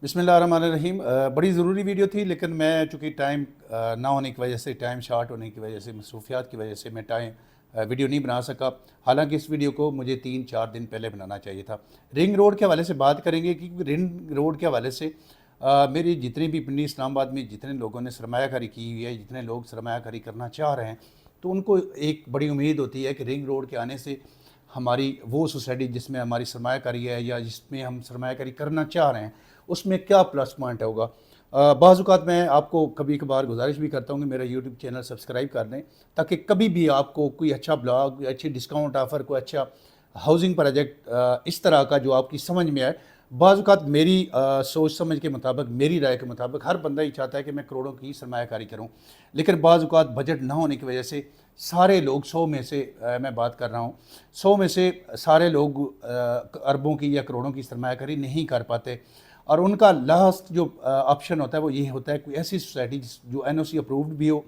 बिस्मिल्लाहिर्रहमानिर्रहीम। बड़ी ज़रूरी वीडियो थी, लेकिन मैं चूँकि टाइम ना होने की वजह से, टाइम शार्ट होने की वजह से, मसरूफियात की वजह से मैं वीडियो नहीं बना सका। हालांकि इस वीडियो को मुझे 3-4 दिन पहले बनाना चाहिए था। रिंग रोड के हवाले से बात करेंगे, क्योंकि रिंग रोड के हवाले से मेरी जितनी भी पिंडी इस्लामाबाद में जितने लोगों ने सरमायाकारी की हुई है, जितने लोग सरमायाकारी करना चाह रहे हैं, तो उनको एक बड़ी उम्मीद होती है कि रिंग रोड के आने से हमारी वो सोसाइटी जिसमें हमारी सरमायाकारी है या जिसमें हम सरमायाकारी करना चाह रहे हैं, उसमें क्या प्लस पॉइंट होगा। बाज़ औक़ात मैं आपको कभी कभार गुजारिश भी करता हूँ कि मेरा यूट्यूब चैनल सब्सक्राइब कर दें, ताकि कभी भी आपको कोई अच्छा ब्लॉग, अच्छी डिस्काउंट ऑफ़र, कोई अच्छा हाउसिंग प्रोजेक्ट इस तरह का जो आपकी समझ में आए। बाज़ औक़ात मेरी सोच समझ के मुताबिक, मेरी राय के मुताबिक हर बंदा ही चाहता है कि मैं करोड़ों की सरमायाकारी करूँ, लेकिन बाज़ औक़ात बजट ना होने की वजह से सारे लोग 100 में से मैं बात कर रहा हूँ, 100 में से सारे लोग अरबों की या करोड़ों की सरमायाकारी नहीं कर पाते। और उनका लास्ट जो ऑप्शन होता है वो ये होता है कोई ऐसी सोसाइटी जो एनओसी अप्रूव्ड भी हो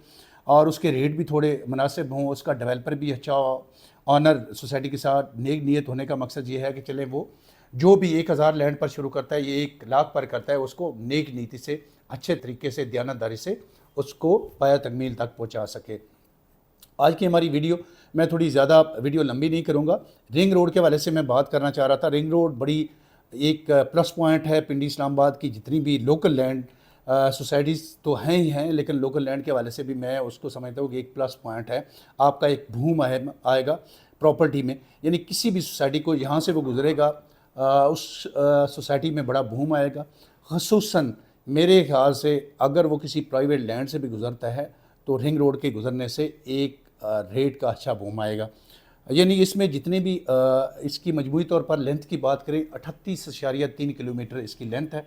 और उसके रेट भी थोड़े मुनासिब हों, उसका डेवलपर भी अच्छा हो, ऑनर सोसाइटी के साथ नेक नीयत होने का मकसद ये है कि चले वो जो भी 1000 लैंड पर शुरू करता है, ये 1 लाख पर करता है, उसको नेक नीति से, अच्छे तरीके से, दयानतदारी से उसको पाया तकमील तक पहुँचा सके। आज की हमारी वीडियो, मैं थोड़ी ज़्यादा वीडियो लंबी नहीं करूँगा। रिंग रोड के हवाले से मैं बात करना चाह रहा था। रिंग रोड बड़ी एक प्लस पॉइंट है पिंडी इस्लामाबाद की। जितनी भी लोकल लैंड सोसाइटीज़ तो हैं ही हैं, लेकिन लोकल लैंड के हवाले से भी मैं उसको समझता हूँ कि एक प्लस पॉइंट है। आपका एक भूम आएगा प्रॉपर्टी में, यानी किसी भी सोसाइटी को यहाँ से वो गुजरेगा, उस सोसाइटी में बड़ा भूम आएगा। ख़ुसूसन मेरे ख्याल से अगर वो किसी प्राइवेट लैंड से भी गुजरता है तो रिंग रोड के गुजरने से एक रेट का अच्छा बूम आएगा। यानी इसमें जितने भी इसकी मजमूई तौर पर लेंथ की बात करें, 38.3 किलोमीटर इसकी लेंथ है।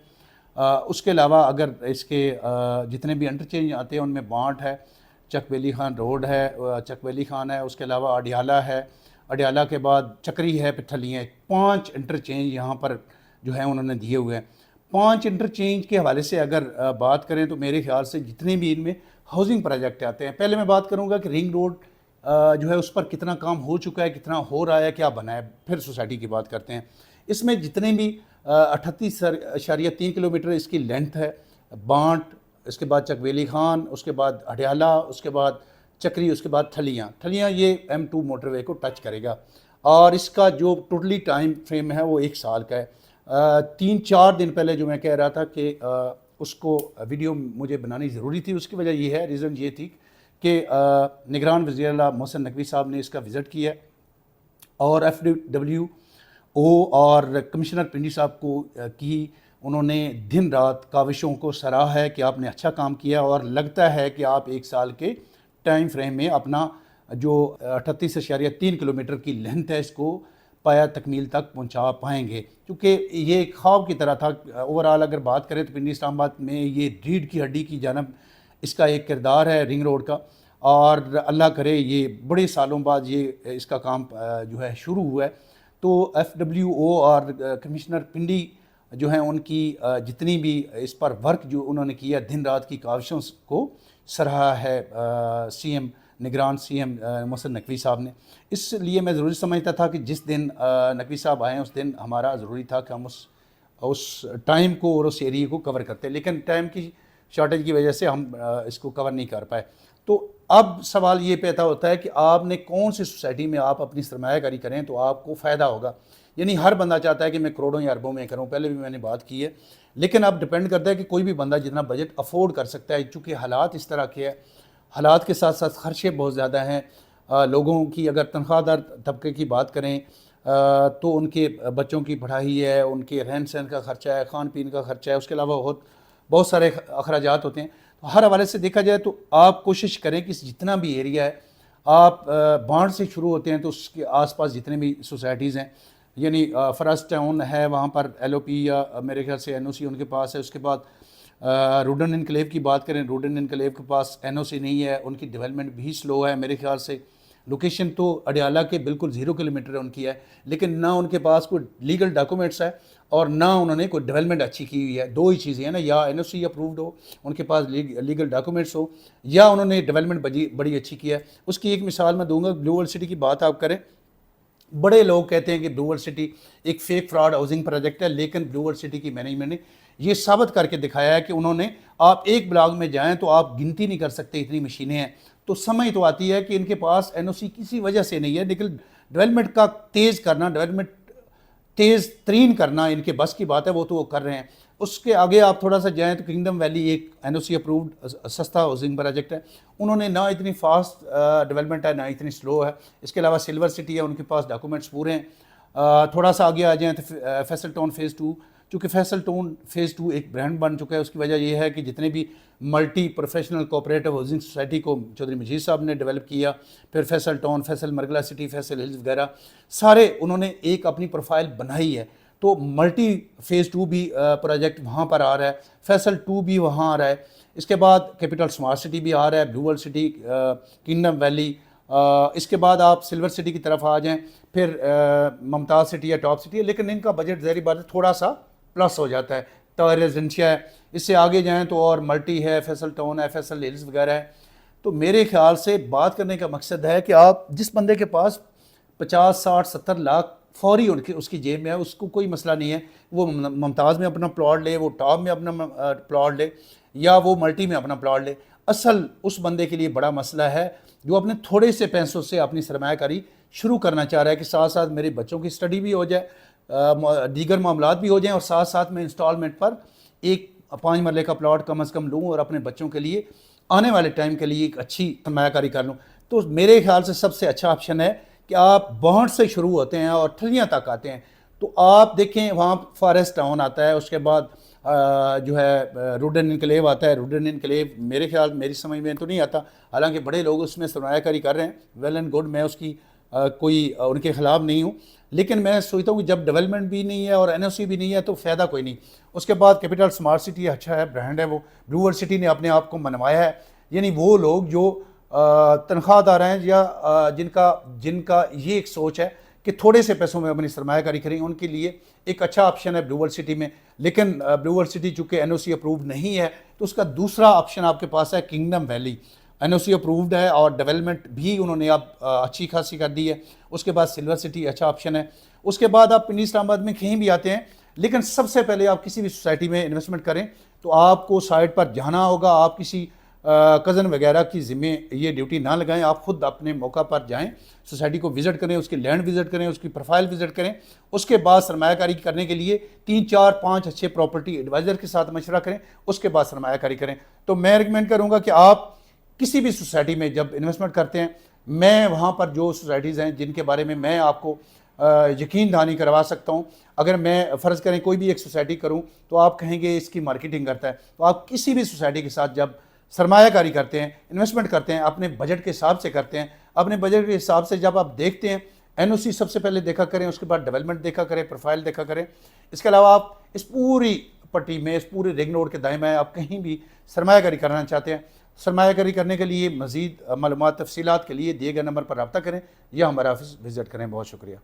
उसके अलावा अगर इसके जितने भी इंटरचेंज आते हैं उनमें बांट है, चक वली खान रोड है, चक वली खान है, उसके अलावा अडियाला है, अडियाला के बाद चक्री है, पिठलियाँ। 5 इंटरचेंज यहाँ पर जो है उन्होंने दिए हुए हैं। 5 इंटरचेंज के हवाले से अगर बात करें तो मेरे ख्याल से जितने भी इनमें हाउसिंग प्रोजेक्ट आते हैं, पहले मैं बात करूँगा कि रिंग रोड जो है उस पर कितना काम हो चुका है, कितना हो रहा है, क्या बना है, फिर सोसाइटी की बात करते हैं। इसमें जितने भी 38.3 किलोमीटर इसकी लेंथ है, बांट, इसके बाद चकवेली खान, उसके बाद अडियाला, उसके बाद चक्री, उसके बाद ठलियाँ ये M2 मोटरवे को टच करेगा। और इसका जो टोटली टाइम फ्रेम है वो 1 साल का है। 3-4 दिन पहले जो मैं कह रहा था कि उसको वीडियो मुझे बनानी ज़रूरी थी, उसकी वजह ये है, रीज़न ये थी कि निगरान वज़ीर आला मोहसिन नकवी साहब ने इसका विज़िट किया और FWO और कमिश्नर पिंडी साहब को की उन्होंने दिन रात काविशों को सराहा है कि आपने अच्छा काम किया और लगता है कि आप 1 साल के टाइम फ्रेम में अपना जो 38.3 किलोमीटर की लेंथ है इसको पाया तकमील तक पहुंचा पाएंगे। क्योंकि ये एक ख्वाब की तरह था। ओवरऑल अगर बात करें तो पिंडी इस्लामाबाद में ये रीढ़ की हड्डी की जानब इसका एक किरदार है रिंग रोड का, और अल्लाह करे ये बड़े सालों बाद ये इसका काम जो है शुरू हुआ है। तो FWO और कमिश्नर पिंडी जो हैं उनकी जितनी भी इस पर वर्क जो उन्होंने किया, दिन रात की काविशों को सराहा है निगरान CM मोहसिन नकवी साहब ने। इसलिए मैं ज़रूरी समझता था कि जिस दिन नकवी साहब आएँ उस दिन हमारा ज़रूरी था कि हम उस टाइम को और उस एरिया को कवर करते, लेकिन टाइम की शॉर्टेज की वजह से हम इसको कवर नहीं कर पाए। तो अब सवाल ये पैदा होता है कि आपने कौन सी सोसाइटी में आप अपनी सरमायाकारी करें तो आपको फ़ायदा होगा। यानी हर बंदा चाहता है कि मैं करोड़ों या अरबों में करूं, पहले भी मैंने बात की है, लेकिन अब डिपेंड करता है कि कोई भी बंदा जितना बजट अफोर्ड कर सकता है। चूँकि हालात इस तरह के हैं, हालात के साथ साथ खर्चे बहुत ज़्यादा हैं। लोगों की अगर तनख्वाहदार तबके की बात करें तो उनके बच्चों की पढ़ाई है, उनके रहन सहन का ख़र्चा है, खान पीन का ख़र्चा है, उसके अलावा बहुत सारे अखराजात होते हैं। तो हर हवाले से देखा जाए तो आप कोशिश करें कि जितना भी एरिया है, आप बाढ़ से शुरू होते हैं तो उसके आसपास जितने भी सोसाइटीज़ हैं, यानी फरस टाउन है, वहाँ पर LOP या मेरे ख्याल से NOC उनके पास है। उसके बाद रूडन इनकलेव की बात करें, रूडन इनकलेव के पास NOC नहीं है, उनकी डेवलपमेंट भी स्लो है। मेरे ख्याल से लोकेशन तो अडियाला के बिल्कुल 0 किलोमीटर उनकी है, लेकिन ना उनके पास कोई लीगल डॉक्यूमेंट्स है और ना उन्होंने कोई डेवलपमेंट अच्छी की हुई है। 2 ही चीज़ें हैं ना, या NOC अप्रूव्ड हो, उनके पास लीगल डॉक्यूमेंट्स हो, या उन्होंने डेवलपमेंट बड़ी अच्छी की है। उसकी एक मिसाल मैं दूंगा। ब्लू वर्ल्ड सिटी की बात आप करें, बड़े लोग कहते हैं कि ब्लू वर्ल्ड सिटी एक फेक फ्रॉड हाउसिंग प्रोजेक्ट है, लेकिन ब्लू वर्ल्ड सिटी की मैनेजमेंट ने یہ ثابت کر کے دکھایا ہے کہ انہوں نے، آپ ایک بلاک میں جائیں تو آپ گنتی نہیں کر سکتے اتنی مشینیں ہیں. تو سمجھ تو آتی ہے کہ ان کے پاس این او سی کسی وجہ سے نہیں ہے، لیکن ڈیولپمنٹ کا تیز کرنا، ڈیولپمنٹ تیز ترین کرنا ان کے بس کی بات ہے، وہ تو وہ کر رہے ہیں. اس کے آگے آپ تھوڑا سا جائیں تو کنگڈم ویلی ایک این او سی اپرووڈ سستا ہاؤسنگ پروجیکٹ ہے. انہوں نے نہ اتنی فاسٹ ڈیولپمنٹ ہے نہ اتنی سلو ہے. اس کے علاوہ سلور سٹی ہے، ان کے پاس ڈاکومنٹس پورے ہیں. تھوڑا سا آگے آ جائیں تو فیصل ٹاؤن فیز 2، چونکہ فیصل ٹاؤن فیز 2 ایک برانڈ بن چکا ہے. اس کی وجہ یہ ہے کہ جتنے بھی multi professional cooperative housing society کو چودھری مجید صاحب نے ڈیولپ کیا، پھر Faisal town, Faisal Margalla city, Faisal Hills وغیرہ، سارے انہوں نے ایک اپنی پروفائل بنائی ہے. تو ملٹی فیز 2 بھی پروجیکٹ وہاں پر آ رہا ہے، فیصل 2 بھی وہاں آ رہا ہے. اس کے بعد کیپٹل سمارٹ سٹی بھی آ رہا ہے، Blue World City, Kingdom Valley. اس کے بعد آپ سلور سٹی کی طرف آ جائیں، پھر ممتاز سٹی یا ٹاپ سٹی ہے، لیکن ان کا بجٹ ظاہری بات ہے تھوڑا سا پلس ہو جاتا ہے. ٹاور ریزیڈنشیا ہے. اس سے آگے جائیں تو اور ملٹی ہے، فیصل ٹاؤن ہے، فیصل ہلز وغیرہ ہے. تو میرے خیال سے بات کرنے کا مقصد ہے کہ آپ جس بندے کے پاس 50 60 70 لاکھ فوری اس کی جیب میں ہے، اس کو کوئی مسئلہ نہیں ہے وہ ممتاز میں اپنا پلاٹ لے، وہ ٹاپ میں اپنا پلاٹ لے، یا وہ ملٹی میں اپنا پلاٹ لے. اصل اس بندے کے لیے بڑا مسئلہ ہے جو اپنے تھوڑے سے پیسوں سے اپنی سرمایہ کاری شروع کرنا چاہ رہا ہے کہ ساتھ ساتھ میرے بچوں کی اسٹڈی بھی ہو جائے، دیگر معاملات بھی ہو جائیں، اور ساتھ ساتھ میں انسٹالمنٹ پر ایک 5 مرلے کا پلاٹ کم از کم لوں اور اپنے بچوں کے لیے آنے والے ٹائم کے لیے ایک اچھی سرمایہ کاری کر لوں. تو میرے خیال سے سب سے اچھا آپشن ہے کہ آپ بانڈ سے شروع ہوتے ہیں اور ٹھلیاں تک آتے ہیں. تو آپ دیکھیں وہاں فارسٹ ٹاؤن آتا ہے، اس کے بعد جو ہے روڈن انکلیو آتا ہے. روڈن انکلیو میرے خیال، میری سمجھ میں تو نہیں آتا، حالانکہ بڑے لوگ اس میں سرمایہ کاری کر رہے ہیں، ویل اینڈ گڈ، میں اس کی کوئی ان کے خلاف نہیں ہوں. لیکن میں سوچتا ہوں کہ جب ڈیولپمنٹ بھی نہیں ہے اور این او سی بھی نہیں ہے تو فائدہ کوئی نہیں. اس کے بعد کیپٹل سمارٹ سٹی اچھا ہے، برانڈ ہے، وہ بلو ورلڈ سٹی نے اپنے آپ کو منوایا ہے. یعنی وہ لوگ جو تنخواہ دار ہیں یا جن کا یہ ایک سوچ ہے کہ تھوڑے سے پیسوں میں اپنی سرمایہ کاری کریں، ان کے لیے ایک اچھا آپشن ہے بلو ورلڈ سٹی میں. لیکن بلو ورلڈ سٹی چونکہ این او سی اپرووڈ نہیں ہے تو اس کا دوسرا آپشن آپ کے پاس ہے کنگڈم ویلی. این او سی اپرووڈ ہے اور ڈیولپمنٹ بھی انہوں نے اب اچھی خاصی کر دی ہے. اس کے بعد سلور سٹی اچھا آپشن ہے. اس کے بعد آپ پنڈی اسلام آباد میں کہیں بھی آتے ہیں، لیکن سب سے پہلے آپ کسی بھی سوسائٹی میں انویسٹمنٹ کریں تو آپ کو سائٹ پر جانا ہوگا. آپ کسی کزن وغیرہ کی ذمہ یہ ڈیوٹی نہ لگائیں، آپ خود اپنے موقع پر جائیں، سوسائٹی کو وزٹ کریں، اس کی لینڈ وزٹ کریں، اس کی پروفائل وزٹ کریں. اس کے بعد سرمایہ کاری کرنے کے لیے 3 4 5 اچھے پراپرٹی ایڈوائزر کے ساتھ مشورہ کریں، اس کے بعد سرمایہ کاری کریں. تو میں ریکمینڈ کروں گا کہ آپ کسی بھی سوسائٹی میں جب انویسٹمنٹ کرتے ہیں، میں وہاں پر جو سوسائٹیز ہیں جن کے بارے میں آپ کو یقین دہانی کروا سکتا ہوں، اگر میں فرض کریں کوئی بھی ایک سوسائٹی کروں تو آپ کہیں گے اس کی مارکیٹنگ کرتا ہے، تو آپ کسی بھی سوسائٹی کے ساتھ جب سرمایہ کاری کرتے ہیں، انویسٹمنٹ کرتے ہیں، اپنے بجٹ کے حساب سے کرتے ہیں. اپنے بجٹ کے حساب سے جب آپ دیکھتے ہیں، این او سی سب سے پہلے دیکھا کریں، اس کے بعد ڈیولپمنٹ دیکھا کریں، پروفائل دیکھا کریں. اس کے علاوہ آپ اس پوری پٹی میں، اس پورے رنگ روڈ کے دائیں بائیں آپ کہیں بھی سرمایہ کاری کرنا چاہتے ہیں، سرمایہ کاری کرنے کے لیے مزید معلومات تفصیلات کے لیے دیے گئے نمبر پر رابطہ کریں یا ہمارا آفس وزٹ کریں. بہت شکریہ.